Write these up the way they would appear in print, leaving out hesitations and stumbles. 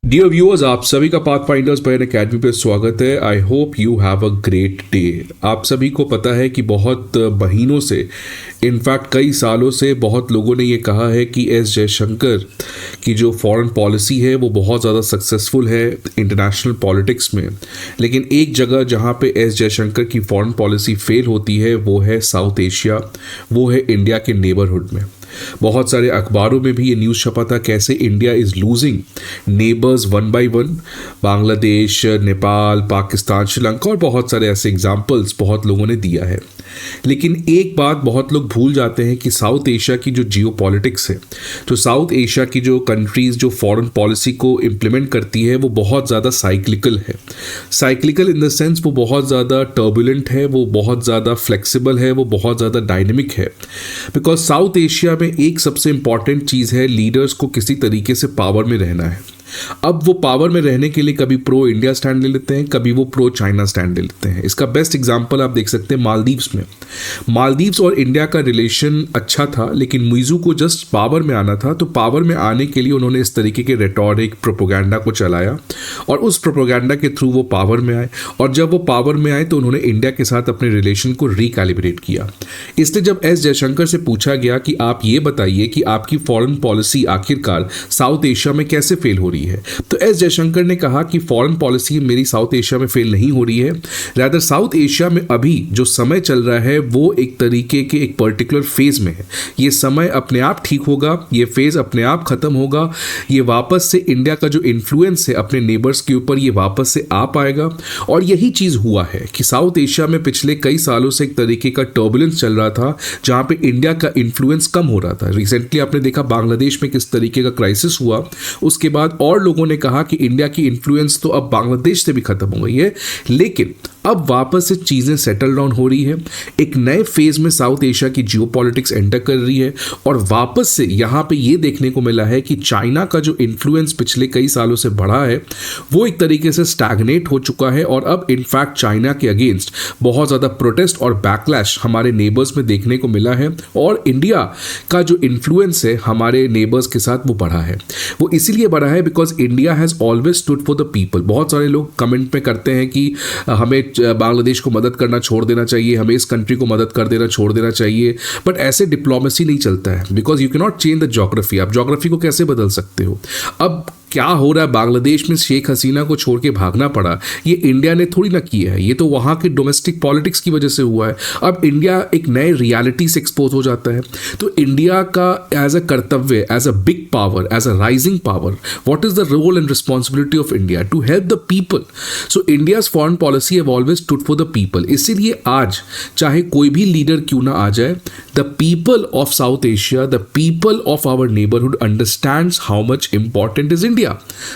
Dear viewers, आप सभी का पाथफाइंडर्स बहन एकेडमी पे स्वागत है। I hope you have a great day. आप सभी को पता है कि बहुत महीनों से, इनफैक्ट कई सालों से बहुत लोगों ने ये कहा है कि एस जयशंकर की जो फॉरेन पॉलिसी है वो बहुत ज़्यादा सक्सेसफुल है इंटरनेशनल पॉलिटिक्स में। लेकिन एक जगह जहाँ पे एस जयशंकर की फॉरेन पॉलिसी फेल होती है वो है साउथ एशिया, वो है इंडिया के नेबरहुड में। बहुत सारे अखबारों में भी ये न्यूज़ छपा था कैसे India is losing neighbours one by one. Bangladesh, Nepal, Pakistan, Sri Lanka और बहुत सारे ऐसे एग्जाम्पल्स बहुत लोगों ने दिया है। लेकिन एक बात बहुत लोग भूल जाते हैं कि साउथ एशिया की जो जियो पॉलिटिक्स है, तो साउथ एशिया की जो कंट्रीज़ जो फॉरेन पॉलिसी को इम्प्लीमेंट करती है वो बहुत ज़्यादा साइक्लिकल है। साइक्लिकल इन द सेंस वो बहुत ज़्यादा टर्बुलेंट है, वो बहुत ज़्यादा फ्लेक्सिबल है, वो बहुत ज़्यादा डायनेमिक है। बिकॉज साउथ एशिया में एक सबसे इंपॉर्टेंट चीज़ है, लीडर्स को किसी तरीके से पावर में रहना है। अब वो पावर में रहने के लिए कभी प्रो इंडिया स्टैंड ले लेते हैं, कभी वो प्रो चाइना स्टैंड ले लेते हैं। इसका बेस्ट एग्जांपल आप देख सकते हैं मालदीव्स में। मालदीव्स और इंडिया का रिलेशन अच्छा था, लेकिन मुइज़ू को जस्ट पावर में आना था, तो पावर में आने के लिए उन्होंने इस तरीके के रेटोरिक प्रोपोगंडा को चलाया और उस प्रोपोगंडा के थ्रू वो पावर में आए। और जब वो पावर में आए तो उन्होंने इंडिया के साथ अपने रिलेशन को रिकैलिब्रेट किया। इसलिए जब एस जयशंकर से पूछा गया कि आप ये बताइए कि आपकी फॉरेन पॉलिसी आखिरकार साउथ एशिया में कैसे फेल हो रही है, तो एस जयशंकर ने कहा कि फॉरेन पॉलिसी मेरी साउथ एशिया में फेल नहीं हो रही है। रादर साउथ एशिया में अभी जो समय चल रहा है वो एक तरीके के एक पर्टिकुलर फेज में है। ये समय अपने आप ठीक होगा, ये फेज अपने आप खत्म होगा, ये वापस से इंडिया का जो इन्फ्लुएंस है अपने नेबर्स के ऊपर ये वापस से आ पाएगा। और यही चीज हुआ है कि साउथ एशिया में पिछले कई सालों से एक तरीके का टर्बुलेंस चल रहा था जहां पे इंडिया का इन्फ्लुएंस कम हो रहा था। रिसेंटली आपने देखा बांग्लादेश में किस तरीके का क्राइसिस हुआ, उसके बाद और लोगों ने कहा कि इंडिया की इन्फ्लुएंस तो अब बांग्लादेश से भी खत्म हो गई है। लेकिन अब वापस से चीज़ें सेटल डाउन हो रही है, एक नए फेज में साउथ एशिया की जियोपॉलिटिक्स एंटर कर रही है। और वापस से यहाँ पे ये देखने को मिला है कि चाइना का जो इन्फ्लुएंस पिछले कई सालों से बढ़ा है वो एक तरीके से स्टैग्नेट हो चुका है। और अब इनफैक्ट चाइना के अगेंस्ट बहुत ज़्यादा प्रोटेस्ट और बैकलैश हमारे नेबर्स में देखने को मिला है। और इंडिया का जो इन्फ्लुएंस है हमारे नेबर्स के साथ वो बढ़ा है। वो इसीलिए बढ़ा है because India has always stood for the people. बहुत सारे लोग कमेंट में करते हैं कि हमें बांग्लादेश को मदद करना छोड़ देना चाहिए, हमें इस कंट्री को मदद कर देना छोड़ देना चाहिए। बट ऐसे डिप्लोमेसी नहीं चलता है, because you can not change the geography. आप ज्योग्राफी को कैसे बदल सकते हो? अब क्या हो रहा है बांग्लादेश में, शेख हसीना को छोड़ के भागना पड़ा, ये इंडिया ने थोड़ी ना किया है, ये तो वहाँ के डोमेस्टिक पॉलिटिक्स की वजह से हुआ है। अब इंडिया एक नए रियलिटी से एक्सपोज हो जाता है। तो इंडिया का एज अ कर्तव्य, as a big power, as a rising power, what is the role and responsibility of India? To help the people. So India's foreign policy have always stood for the people. इसीलिए आज चाहे कोई भी leader क्यों ना आ जाए, the people of South Asia, the people of our neighbourhood understands how much important is India.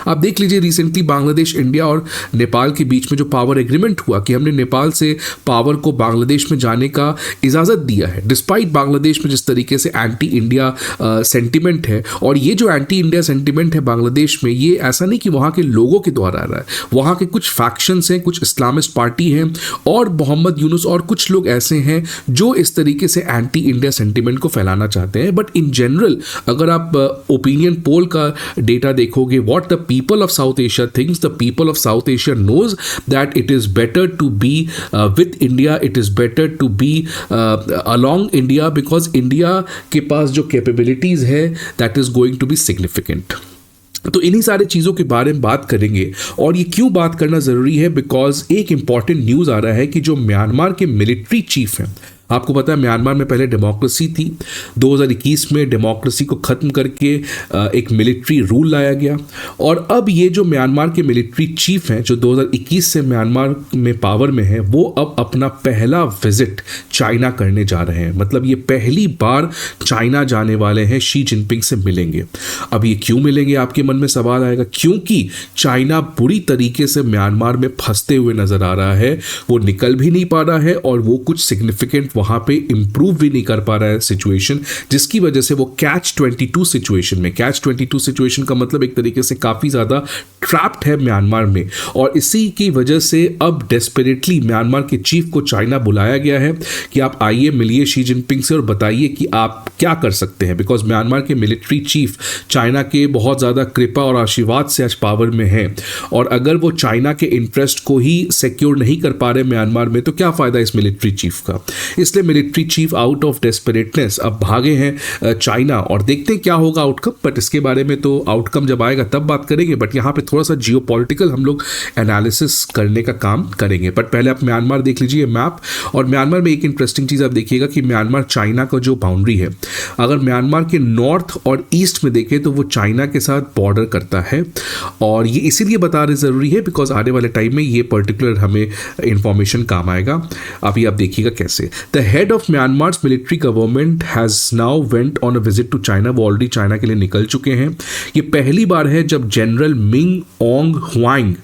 आप देख लीजिए रिसेंटली बांग्लादेश, इंडिया और नेपाल के बीच में जो पावर एग्रीमेंट हुआ कि हमने नेपाल से पावर को बांग्लादेश में जाने का इजाज़त दिया है, डिस्पाइट बांग्लादेश में जिस तरीके से एंटी इंडिया सेंटिमेंट है। और ये जो एंटी इंडिया सेंटिमेंट है बांग्लादेश में, ये ऐसा नहीं कि वहाँ के लोगों के द्वारा आ रहा है, वहाँ के कुछ फैक्शंस हैं, कुछ इस्लामिस्ट पार्टी हैं और मोहम्मद यूनुस और कुछ लोग ऐसे हैं जो इस तरीके से एंटी इंडिया सेंटिमेंट को फैलाना चाहते हैं। बट इन जनरल अगर आप ओपिनियन पोल का डेटा देखोगे, what the people of South Asia thinks, the people of South Asia knows that it is better to be with India, it is better to be along India, because India के पास जो capabilities है that is going to be significant। तो इन्हीं सारे चीज़ों के बारे में बात करेंगे। और ये क्यों बात करना ज़रूरी है? बिकॉज एक इंपॉर्टेंट न्यूज़ आ रहा है कि जो म्यांमार के मिलिट्री चीफ हैं, आपको पता है म्यांमार में पहले डेमोक्रेसी थी, 2021 में डेमोक्रेसी को ख़त्म करके एक मिलिट्री रूल लाया गया। और अब ये जो म्यांमार के मिलिट्री चीफ हैं जो 2021 से म्यांमार में पावर में हैं, वो अब अपना पहला विजिट चाइना करने जा रहे हैं। मतलब ये पहली बार चाइना जाने वाले हैं, शी जिनपिंग से मिलेंगे। अब ये क्यों मिलेंगे, आपके मन में सवाल आएगा। क्योंकि चाइना बुरी तरीके से म्यांमार में फंसते हुए नज़र आ रहा है, वो निकल भी नहीं पा रहा है और वो कुछ सिग्निफिकेंट वहाँ पे इम्प्रूव भी नहीं कर पा रहा है सिचुएशन, जिसकी वजह से वो कैच 22 सिचुएशन में, कैच 22 सिचुएशन का मतलब एक तरीके से काफ़ी ज़्यादा ट्रैप्ड है म्यांमार में, और इसी की वजह से अब डेस्परेटली म्यांमार के चीफ को चाइना बुलाया गया है कि आप आइए, मिलिए शी जिनपिंग से और बताइए कि आप क्या कर सकते हैं। बिकॉज म्यांमार के मिलिट्री चीफ चाइना के बहुत ज़्यादा कृपा और आशीर्वाद से आज पावर में है, और अगर वो चाइना के इंटरेस्ट को ही सिक्योर नहीं कर पा रहे म्यांमार में, तो क्या फ़ायदा इस मिलिट्री चीफ का। इसलिए मिलिट्री चीफ आउट ऑफ डेस्परेटनेस अब भागे हैं चाइना, और देखते हैं क्या होगा आउटकम। बट इसके बारे में तो आउटकम जब आएगा तब बात करेंगे। बट यहाँ पे थोड़ा सा जियोपॉलिटिकल हम लोग एनालिसिस करने का काम करेंगे। बट पहले आप म्यांमार देख लीजिए मैप, और म्यांमार में एक इंटरेस्टिंग चीज़ आप देखिएगा कि म्यांमार चाइना का जो बाउंड्री है, अगर म्यांमार के नॉर्थ और ईस्ट में देखें तो वो चाइना के साथ बॉर्डर करता है। और ये इसीलिए बता रहे ज़रूरी है बिकॉज आने वाले टाइम में ये पर्टिकुलर हमें इंफॉर्मेशन काम आएगा। अभी आप देखिएगा कैसे। The head of Myanmar's military government has now went on a visit to China. वो ऑलरेडी चाइना के लिए निकल चुके हैं। ये पहली बार है जब जनरल मिंग ओंग ह्वांग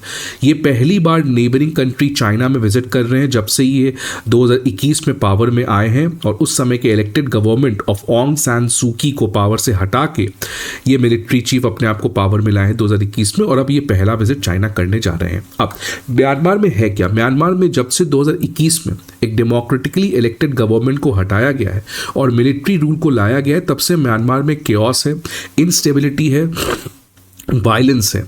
ये पहली बार नेबरिंग कंट्री चाइना में विजिट कर रहे हैं जब से ये 2021 में पावर में आए हैं। और उस समय के इलेक्टेड गवर्नमेंट ऑफ ऑंग सान सू की को पावर से हटा के ये मिलिट्री चीफ अपने आप को पावर में लाए हैं 2021 में, और अब ये पहला विजिट चाइना करने जा रहे हैं। अब म्यांमार में है क्या? म्यांमार में जब से 2021 में एक डेमोक्रेटिकली इलेक्टेड गवर्नमेंट को हटाया गया है और मिलिट्री रूल को लाया गया है, तब से म्यांमार में केओस है, इनस्टेबिलिटी है, वायलेंस है।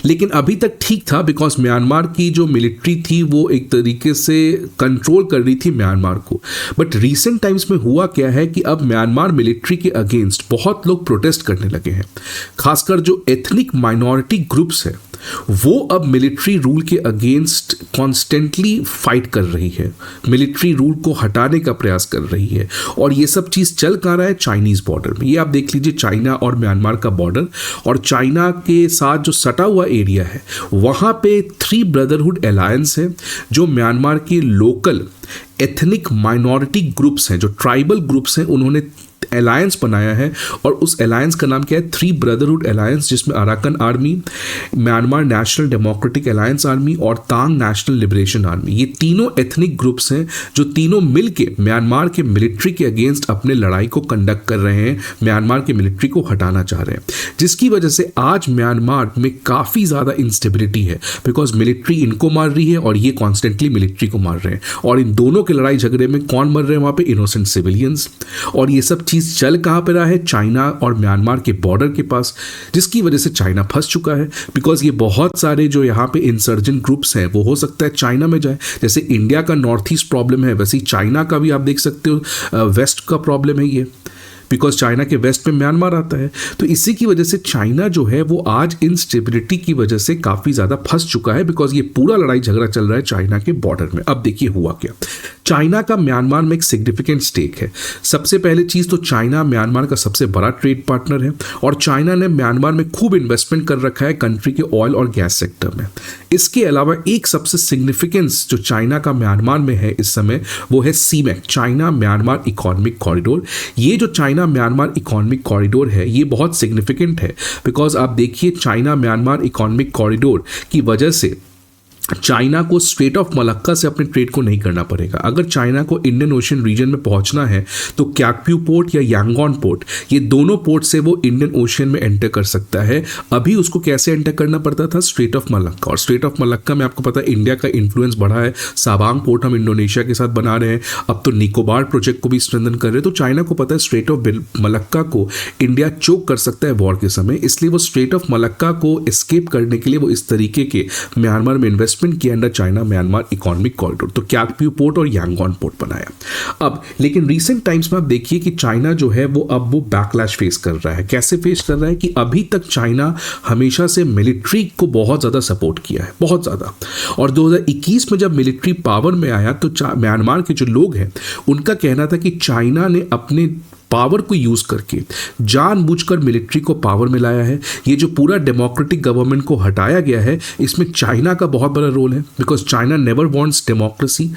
लेकिन अभी तक ठीक था बिकॉज म्यांमार की जो मिलिट्री थी वो एक तरीके से कंट्रोल कर रही थी म्यांमार को। बट रीसेंट टाइम्स में हुआ क्या है कि अब म्यांमार मिलिट्री के अगेंस्ट बहुत लोग प्रोटेस्ट करने लगे हैं। खासकर जो एथनिक माइनॉरिटी ग्रुप्स है वो अब मिलिट्री रूल के अगेंस्ट कॉन्स्टेंटली फाइट कर रही है, मिलिट्री रूल को हटाने का प्रयास कर रही है। और ये सब चीज़ चल कहाँ रहा है? चाइनीज़ बॉर्डर में। ये आप देख लीजिए चाइना और म्यांमार का बॉर्डर, और चाइना के साथ जो सटा हुआ एरिया है वहाँ पे 3 ब्रदरहुड अलायंस है जो म्यांमार के लोकल एथनिक माइनॉरिटी ग्रुप्स हैं, जो ट्राइबल ग्रुप्स हैं, उन्होंने अलायंस बनाया है। और उस अलायंस का नाम क्या है? 3 ब्रदरहुड अलायंस, जिसमें Arakan army, Myanmar national democratic alliance army और तांग नेशनल लिबरेशन आर्मी। ये तीनों एथनिक ग्रुप्स हैं जो तीनों मिलके म्यांमार के मिलिट्री के अगेंस्ट अपने लड़ाई को कंडक्ट कर रहे हैं, म्यांमार के मिलिट्री को हटाना चाह रहे हैं, जिसकी वजह से आज म्यांमार में काफ़ी ज़्यादा इंस्टेबिलिटी है बिकॉज मिलिट्री इनको मार रही है और ये कॉन्स्टेंटली मिलिट्री को मार रहे हैं। और इन दोनों के लड़ाई झगड़े में कौन मर रहे हैं वहाँ पे? Innocent civilians. और ये सब चीज़ चल कहाँ पे रहा है? चाइना और म्यांमार के बॉर्डर के पास, जिसकी वजह से चाइना फंस चुका है। बिकॉज ये बहुत सारे जो यहाँ पे इंसर्जेंट ग्रुप्स हैं वो हो सकता है चाइना में जाए। जैसे इंडिया का नॉर्थ ईस्ट प्रॉब्लम है, वैसे ही चाइना का भी आप देख सकते हो वेस्ट का प्रॉब्लम है ये, बिकॉज चाइना के वेस्ट में म्यांमार आता है। तो इसी की वजह से चाइना जो है वो आज इंस्टेबिलिटी की वजह से काफ़ी ज़्यादा फंस चुका है बिकॉज ये पूरा लड़ाई झगड़ा चल रहा है चाइना के बॉर्डर में। अब देखिए हुआ क्या। चाइना का म्यांमार में एक सिग्निफिकेंट स्टेक है। सबसे पहले चीज़ तो चाइना म्यांमार का सबसे बड़ा ट्रेड पार्टनर है और चाइना ने म्यांमार में खूब इन्वेस्टमेंट कर रखा है कंट्री के ऑयल और गैस सेक्टर में। इसके अलावा एक सबसे सिग्निफिकेंस जो चाइना का म्यांमार में है इस समय वो है सीमेक, चाइना म्यांमार इकोनॉमिक कॉरिडोर। ये जो चाइना म्यांमार इकोनॉमिक कॉरिडोर है ये बहुत सिग्निफिकेंट है बिकॉज आप देखिए चाइना म्यांमार इकोनॉमिक कॉरिडोर की वजह से चाइना को स्ट्रेट ऑफ मलक्का से अपने ट्रेड को नहीं करना पड़ेगा। अगर चाइना को इंडियन ओशन रीजन में पहुंचना है तो क्याकप्यू पोर्ट या यांगोन पोर्ट, ये दोनों पोर्ट से वो इंडियन ओशन में एंटर कर सकता है। अभी उसको कैसे एंटर करना पड़ता था? Straight of Malacca. और स्ट्रेट ऑफ मलक्का में आपको पता है इंडिया का इन्फ्लुएंस बढ़ा है। साबांग पोर्ट हम इंडोनेशिया के साथ बना रहे हैं, अब तो निकोबार प्रोजेक्ट को भी स्ट्रेंथन कर रहे हैं। तो चाइना को पता है स्ट्रेट ऑफ मलक्का को इंडिया चोक कर सकता है वॉर के समय, इसलिए वो स्ट्रेट ऑफ मलक्का को एस्केप करने के लिए वो इस तरीके के म्यांमार में इन्वेस्टमेंट किया under China Myanmar economic corridor. तो क्याकप्यू पोर्ट और यांगोन पोर्ट बनाया। अब लेकिन रीसेंट टाइम्स में आप देखिए कि चाइना जो है वो अब वो बैकलैश फेस कर रहा है। कैसे फेस कर रहा है कि अभी तक चाइना हमेशा से मिलिट्री को बहुत ज़्यादा सपोर्ट किया है, बहुत ज़्यादा। और 2021 में जब मिलिट्री पावर में आया तो म्यांमार के जो लोग हैं उनका कहना था कि चाइना ने अपने पावर को यूज़ करके जानबूझकर मिलिट्री को पावर में लाया है। ये जो पूरा डेमोक्रेटिक गवर्नमेंट को हटाया गया है इसमें चाइना का बहुत बड़ा रोल है because China never wants democracy.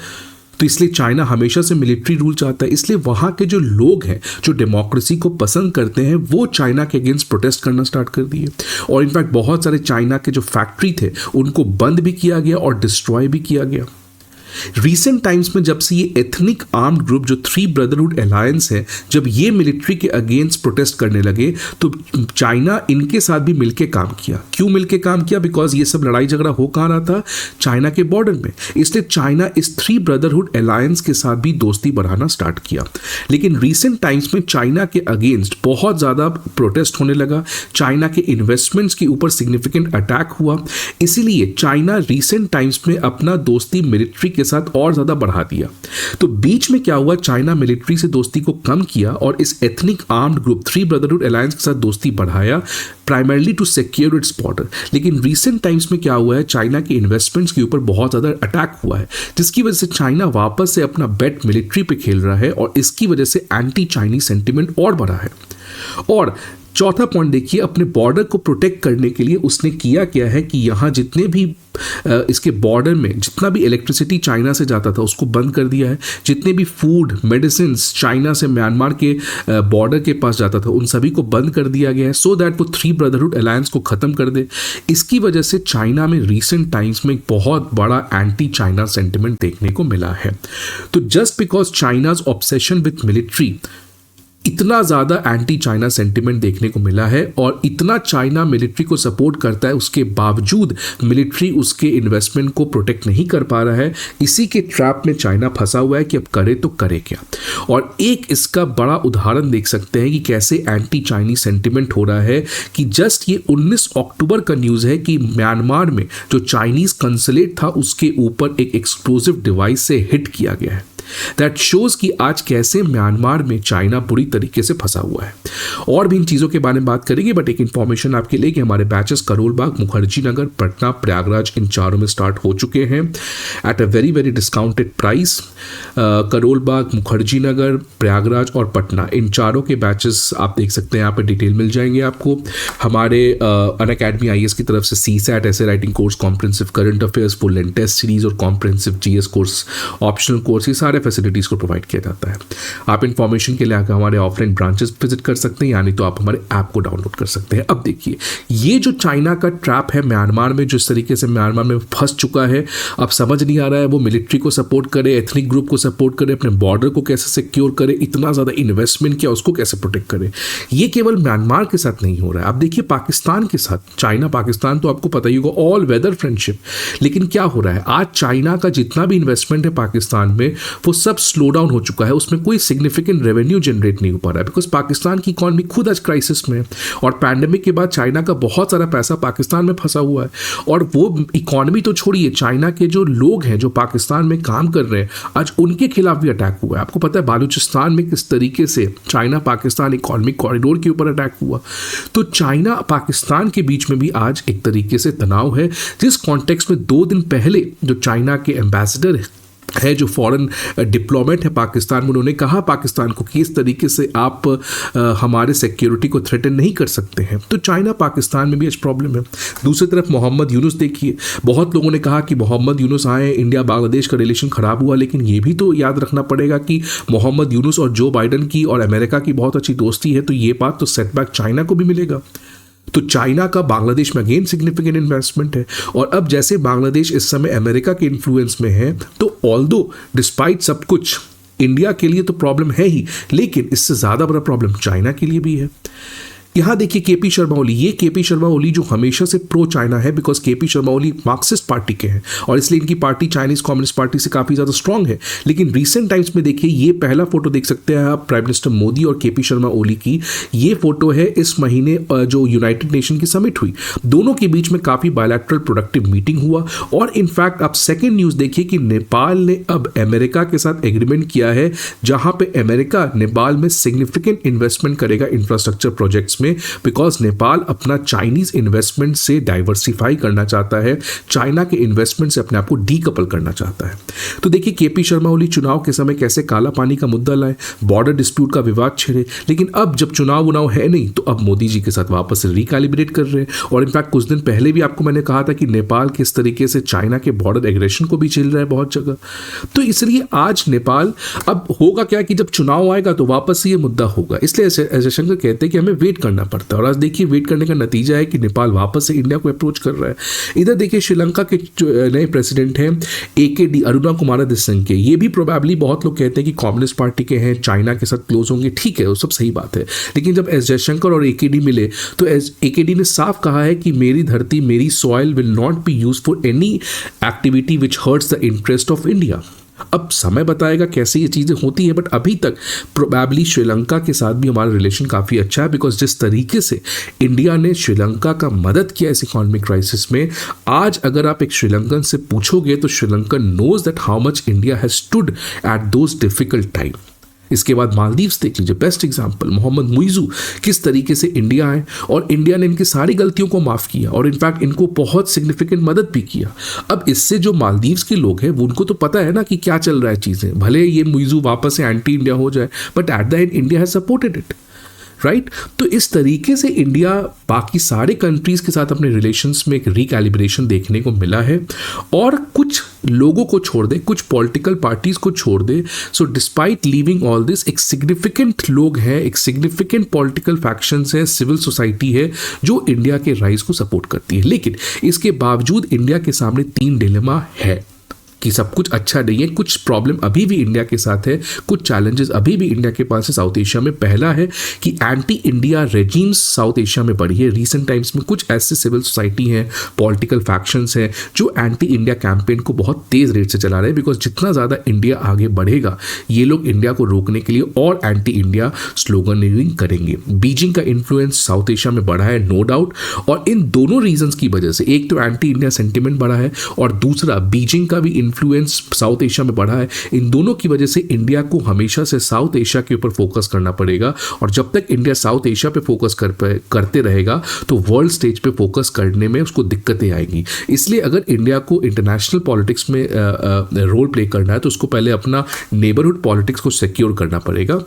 तो इसलिए चाइना हमेशा से मिलिट्री रूल चाहता है। इसलिए वहाँ के जो लोग हैं जो डेमोक्रेसी को पसंद करते हैं वो चाइना के अगेंस्ट प्रोटेस्ट करना स्टार्ट कर दिए। और इनफैक्ट बहुत सारे चाइना के जो फैक्ट्री थे उनको बंद भी किया गया और डिस्ट्रॉय भी किया गया। रिसेंट टाइम्स में जब से ये एथनिक आर्म्ड ग्रुप जो थ्री ब्रदरहुड अलायंस है, जब ये मिलिट्री के अगेंस्ट प्रोटेस्ट करने लगे तो चाइना इनके साथ भी मिलके काम किया। क्यों मिलके काम किया? बिकॉज ये सब लड़ाई झगड़ा हो कहाँ रहा था? चाइना के बॉर्डर में। इसलिए चाइना इस थ्री ब्रदरहुड अलायंस के साथ भी दोस्ती बढ़ाना स्टार्ट किया। लेकिन रिसेंट टाइम्स में चाइना के अगेंस्ट बहुत ज़्यादा प्रोटेस्ट होने लगा, चाइना के इन्वेस्टमेंट्स के ऊपर सिग्निफिकेंट अटैक हुआ। इसीलिए चाइना रिसेंट टाइम्स में अपना दोस्ती मिलिट्री के साथ और ज़्यादा बढ़ा दिया। तो बीच में क्या हुआ? चाइना मिलिट्री से दोस्ती को कम किया और इस ethnic armed group three brotherhood alliance के साथ दोस्ती बढ़ाया, primarily to secure its border. लेकिन रिसेंट टाइम्स में क्या हुआ है? चाइना के इन्वेस्टमेंट्स के ऊपर बहुत ज़्यादा अटैक हुआ है, जिसकी वजह से चाइना वापस से अपना बेट मिलिट्री पे खेल रहा है और इसकी वजह से एंटी चाइनीज सेंटिमेंट और बढ़ा है। और चौथा पॉइंट देखिए, अपने बॉर्डर को प्रोटेक्ट करने के लिए उसने किया क्या है कि यहाँ जितने भी इसके बॉर्डर में जितना भी इलेक्ट्रिसिटी चाइना से जाता था उसको बंद कर दिया है। जितने भी फूड मेडिसिन चाइना से म्यांमार के बॉर्डर के पास जाता था उन सभी को बंद कर दिया गया है, सो दैट वो थ्री ब्रदरहुड अलायंस को ख़त्म कर दे। इसकी वजह से चाइना में रिसेंट टाइम्स में एक बहुत बड़ा एंटी चाइना सेंटिमेंट देखने को मिला है। तो just because China's obsession with military, इतना ज़्यादा एंटी चाइना सेंटिमेंट देखने को मिला है और इतना चाइना मिलिट्री को सपोर्ट करता है, उसके बावजूद मिलिट्री उसके इन्वेस्टमेंट को प्रोटेक्ट नहीं कर पा रहा है। इसी के ट्रैप में चाइना फंसा हुआ है कि अब करे तो करे क्या। और एक इसका बड़ा उदाहरण देख सकते हैं कि कैसे एंटी चाइनीज सेंटिमेंट हो रहा है कि जस्ट ये 19 अक्टूबर का न्यूज़ है कि म्यांमार में जो चाइनीज़ कंसुलेट था उसके ऊपर एक एक्सप्लोजिव डिवाइस से हिट किया गया है। दैट शोज कि आज कैसे म्यांमार में चाइना बुरी तरीके से फंसा हुआ है। और भी इन चीज़ों के बारे में बात करेंगे, बट एक इन्फॉर्मेशन आपके लिए कि हमारे बैचेस करोल बाग, मुखर्जी नगर, पटना, प्रयागराज इन चारों में स्टार्ट हो चुके हैं at a very very discounted price. Karol Bagh, Mukherjee Nagar, Prayagraj और पटना इन चारों के बैचेस आप देख सकते हैं, यहाँ पर डिटेल मिल जाएंगे आपको। हमारे अनअकैडमी IAS की तरफ से CSAT ऐसे writing course, comprehensive current affairs, full and test series और comprehensive GS course, optional course, ये सारे फैसिलिटीज़ को प्रोवाइड किया जाता है। आप इन्फॉर्मेशन के लिए आकर हमारे ऑफलाइन ब्रांचेस विजिट कर सकते हैं, यानी तो आप हमारे ऐप को डाउनलोड कर सकते हैं। अब देखिए, ये जो चाइना का ट्रैप है म्यांमार में, जिस तरीके से म्यांमार में फंस चुका है, अब समझ नहीं आ रहा है वो मिलिट्री को सपोर्ट करे, एथनिक ग्रुप को सपोर्ट करे, अपने बॉर्डर को कैसे सिक्योर करे, इतना ज़्यादा इन्वेस्टमेंट किया उसको कैसे प्रोटेक्ट करे। ये केवल म्यांमार के साथ नहीं हो रहा है, आप देखिए पाकिस्तान के साथ। चाइना पाकिस्तान तो आपको पता ही होगा, ऑल वेदर फ्रेंडशिप। लेकिन क्या हो रहा है, आज चाइना का जितना भी इन्वेस्टमेंट है पाकिस्तान में वो सब स्लो डाउन हो चुका है, उसमें कोई सिग्निफिकेंट रेवेन्यू जनरेट नहीं हो पा रहा है, बिकॉज पाकिस्तान की इकॉनमी खुद आज क्राइसिस में है और पैंडेमिक के बाद चाइना का बहुत सारा पैसा पाकिस्तान में फंसा हुआ है। और वो इकॉनमी तो छोड़िए, चाइना के जो लोग हैं जो पाकिस्तान में काम कर रहे हैं, आज उनके खिलाफ भी अटैक हुआ है। आपको पता है बालूचिस्तान में किस तरीके से चाइना पाकिस्तान इकॉनमिक कॉरिडोर के ऊपर अटैक हुआ। तो चाइना पाकिस्तान के बीच में भी आज एक तरीके से तनाव है, जिस कॉन्टेक्स्ट में 2 दिन पहले जो चाइना के एम्बेसडर है, जो फॉरेन डिप्लोमेट है पाकिस्तान में, उन्होंने कहा पाकिस्तान को कि इस तरीके से आप हमारे सिक्योरिटी को थ्रेटन नहीं कर सकते हैं। तो चाइना पाकिस्तान में भी आज प्रॉब्लम है। दूसरी तरफ मोहम्मद यूनुस देखिए, बहुत लोगों ने कहा कि मोहम्मद यूनुस आए, इंडिया बांग्लादेश का रिलेशन खराब हुआ, लेकिन ये भी तो याद रखना पड़ेगा कि मोहम्मद यूनुस और जो बाइडन की और अमेरिका की बहुत अच्छी दोस्ती है, तो ये बात तो सेटबैक चाइना को भी मिलेगा। तो चाइना का बांग्लादेश में अगेन सिग्निफिकेंट इन्वेस्टमेंट है। और अब जैसे बांग्लादेश इस समय अमेरिका के इन्फ्लुएंस में है, तो ऑल्दो डिस्पाइट सब कुछ इंडिया के लिए तो प्रॉब्लम है ही, लेकिन इससे ज़्यादा बड़ा प्रॉब्लम चाइना के लिए भी है। यहाँ देखिए KP शर्मा ओली, ये KP शर्मा ओली जो हमेशा से प्रो चाइना है, because KP Sharma Oli Marxist party के हैं और इसलिए इनकी पार्टी चाइनीज कम्युनिस्ट पार्टी से काफ़ी ज़्यादा स्ट्रांग है। लेकिन रिसेंट टाइम्स में देखिए, ये पहला फोटो देख सकते हैं आप प्राइम मिनिस्टर मोदी और KP शर्मा ओली की। ये फोटो है इस महीने जो यूनाइटेड नेशन की समिट हुई, दोनों के बीच में काफ़ी बायलैटरल प्रोडक्टिव मीटिंग हुआ। और इनफैक्ट आप सेकेंड न्यूज़ देखिए कि नेपाल ने अब अमेरिका के साथ एग्रीमेंट किया है, जहाँ पे अमेरिका नेपाल में सिग्निफिकेंट इन्वेस्टमेंट करेगा इंफ्रास्ट्रक्चर प्रोजेक्ट्स में, बिकॉज नेपाल अपना चाइनीज इन्वेस्टमेंट से डाइवर्सिफाई करना चाहता है, चाइना के इन्वेस्टमेंट से अपने आप को डीकपल करना चाहता है। तो देखिए KP शर्मा ओली चुनाव के समय कैसे काला पानी का मुद्दा लाए, बॉर्डर डिस्प्यूट का विवाद छेड़े, लेकिन अब जब चुनाव है नहीं, तो अब मोदी जी के साथ वापस से रिकैलिब्रेट कर रहे हैं। और इनफैक्ट कुछ दिन पहले भी आपको मैंने कहा था कि नेपाल किस तरीके से चाइना के बॉर्डर एग्रेशन को भी झेल रहा है बहुत जगह। तो इसलिए आज नेपाल, अब होगा क्या कि जब चुनाव आएगा तो वापस से ये मुद्दा होगा। इसलिए जयशंकर कहते हैं कि हमें वेट करना करना पड़ता है। और आज देखिए वेट करने का नतीजा है कि नेपाल वापस से इंडिया को अप्रोच कर रहा है। इधर देखिए श्रीलंका के नए प्रेसिडेंट हैं AKD अरुणा कुमार दिस्संके, ये भी प्रोबेबली बहुत लोग कहते हैं कि कम्युनिस्ट पार्टी के हैं, चाइना के साथ क्लोज होंगे, ठीक है वो सब सही बात है। लेकिन जब एस जयशंकर और AKD मिले तो AKD ने साफ कहा है कि मेरी धरती मेरी soil will not be use for any activity which hertz the interest of India. अब समय बताएगा कैसे ये चीज़ें होती है, बट अभी तक प्रोबेबली श्रीलंका के साथ भी हमारा रिलेशन काफ़ी अच्छा है, बिकॉज जिस तरीके से इंडिया ने श्रीलंका का मदद किया इस इकोनॉमिक क्राइसिस में, आज अगर आप एक श्रीलंकन से पूछोगे तो Sri Lankan knows that how much India has stood at those difficult time. इसके बाद मालदीव्स देख लीजिए, बेस्ट एग्जांपल, मोहम्मद मुइजू किस तरीके से इंडिया आए और इंडिया ने इनकी सारी गलतियों को माफ़ किया और इनफैक्ट इनको बहुत सिग्निफिकेंट मदद भी किया। अब इससे जो मालदीव्स के लोग हैं वो उनको तो पता है ना कि क्या चल रहा है चीज़ें, भले ये मुइजू वापस से एंटी इंडिया हो जाए but at the end India has supported it, right. तो इस तरीके से इंडिया बाकी सारे कंट्रीज के साथ अपने रिलेशंस में एक रिकैलिब्रेशन देखने को मिला है और कुछ लोगों को छोड़ दे, कुछ पॉलिटिकल पार्टीज को छोड़ दे। So despite leaving all this, एक सिग्निफिकेंट लोग हैं, एक सिग्निफिकेंट पॉलिटिकल फैक्शंस है, सिविल सोसाइटी है जो इंडिया के राइज को सपोर्ट करती है। लेकिन इसके बावजूद इंडिया के सामने 3 डिलेमा है कि सब कुछ अच्छा नहीं है, कुछ प्रॉब्लम अभी भी इंडिया के साथ है, कुछ चैलेंजेस अभी भी इंडिया के पास है साउथ एशिया में। पहला है कि anti India regimes south Asia में बढ़ी है रिसेंट टाइम्स में। कुछ ऐसे सिविल सोसाइटी हैं, पॉलिटिकल फैक्शंस हैं जो एंटी इंडिया कैंपेन को बहुत तेज रेट से चला रहे हैं, बिकॉज जितना ज़्यादा इंडिया आगे बढ़ेगा ये लोग इंडिया को रोकने के लिए और एंटी इंडिया स्लोगनिंग करेंगे। बीजिंग का इन्फ्लुएंस साउथ एशिया में बढ़ा है, नो डाउट, और इन दोनों रीजंस की वजह से, एक तो एंटी इंडिया सेंटिमेंट बढ़ा है और दूसरा बीजिंग का भी इन्फ्लुएंस साउथ एशिया में बढ़ा है। इन दोनों की वजह से इंडिया को हमेशा से साउथ एशिया के ऊपर फोकस करना पड़ेगा और जब तक इंडिया साउथ एशिया पे फोकस करते रहेगा तो वर्ल्ड स्टेज पे फोकस करने में उसको दिक्कतें आएंगी। इसलिए अगर इंडिया को इंटरनेशनल पॉलिटिक्स में रोल प्ले करना है तो उसको पहले अपना नेबरहुड पॉलिटिक्स को सिक्योर करना पड़ेगा।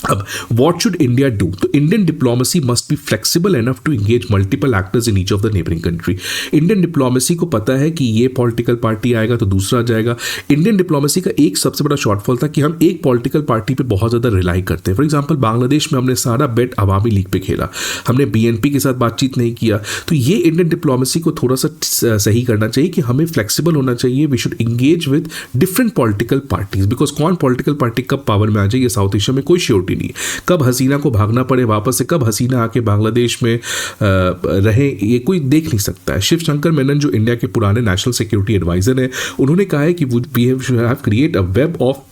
अब व्हाट शुड इंडिया डू? तो Indian diplomacy must be flexible enough to engage multiple actors in each of the neighbouring country. Indian diplomacy को पता है कि ये पॉलिटिकल पार्टी आएगा तो दूसरा जाएगा। इंडियन डिप्लोमेसी का एक सबसे बड़ा शॉर्टफॉल था कि हम एक पॉलिटिकल पार्टी पे बहुत ज़्यादा रिलाई करते हैं। फॉर एग्जाम्पल बांग्लादेश में हमने सारा बेट अवामी लीग पे खेला, हमने BNP के साथ बातचीत नहीं किया। तो ये इंडियन डिप्लोमेसी को थोड़ा सा सही करना चाहिए कि हमें फ्लेक्सिबल होना चाहिए। We should engage with different political parties, because कौन पॉलिटिकल पार्टी कब पावर में आ जाए ये साउथ एशिया में कोई श्योरिटी नहीं, कब हसीना को भागना पड़े वापस से, कब हसीना आके बांग्लादेश में रहे, ये कोई देख नहीं सकता है। शिव शंकर मेनन जो इंडिया के पुराने नेशनल सिक्योरिटी एडवाइजर हैं, उन्होंने कहा है कि we have create a web of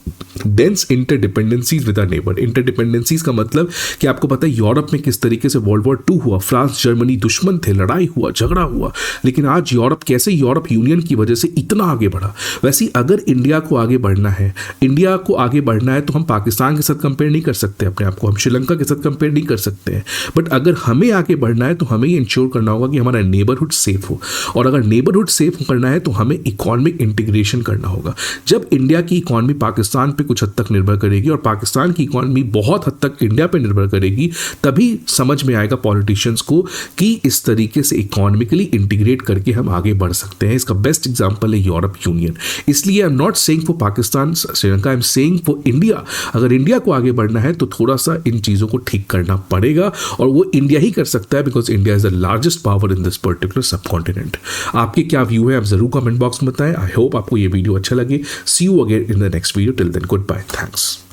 dense interdependencies with our neighbour. Interdependencies का मतलब कि आपको पता है यूरोप में किस तरीके से वर्ल्ड वॉर 2 हुआ, फ्रांस जर्मनी दुश्मन थे, लड़ाई हुआ, झगड़ा हुआ, लेकिन आज यूरोप कैसे यूरोप यूनियन की वजह से इतना आगे बढ़ा। वैसे अगर इंडिया को आगे बढ़ना है, इंडिया को आगे बढ़ना है तो हम पाकिस्तान के साथ कंपेयर नहीं कर सकते अपने आप को, हम श्रीलंका के साथ कंपेयर नहीं कर सकते हैं। बट अगर हमें आगे बढ़ना है तो हमें ये इंश्योर करना होगा कि हमारा नेबरहुड सेफ हो, और अगर नेबरहुड सेफ करना है तो हमें इकोनॉमिक इंटीग्रेशन करना होगा। जब इंडिया की इकोनॉमी पाकिस्तान पे कुछ हद तक निर्भर करेगी और पाकिस्तान की इकोनॉमी बहुत हद तक इंडिया पे निर्भर करेगी, तभी समझ में आएगा पॉलिटिशियंस को कि इस तरीके से इकोनॉमिकली इंटीग्रेट करके हम आगे बढ़ सकते हैं। इसका बेस्ट एग्जांपल है यूरोप यूनियन। इसलिए I am not saying for Pakistan Sri Lanka, I am saying for India. अगर इंडिया को आगे बढ़ना है तो थोड़ा सा इन चीज़ों को ठीक करना पड़ेगा और वो इंडिया ही कर सकता है, because India is the largest power in this particular सब कॉन्टिनेंट। आपके क्या व्यू है आप जरूर कमेंट बॉक्स में बताएं। आई होप आपको ये वीडियो अच्छा लगे। See you again in the next video. Till then goodbye, thanks.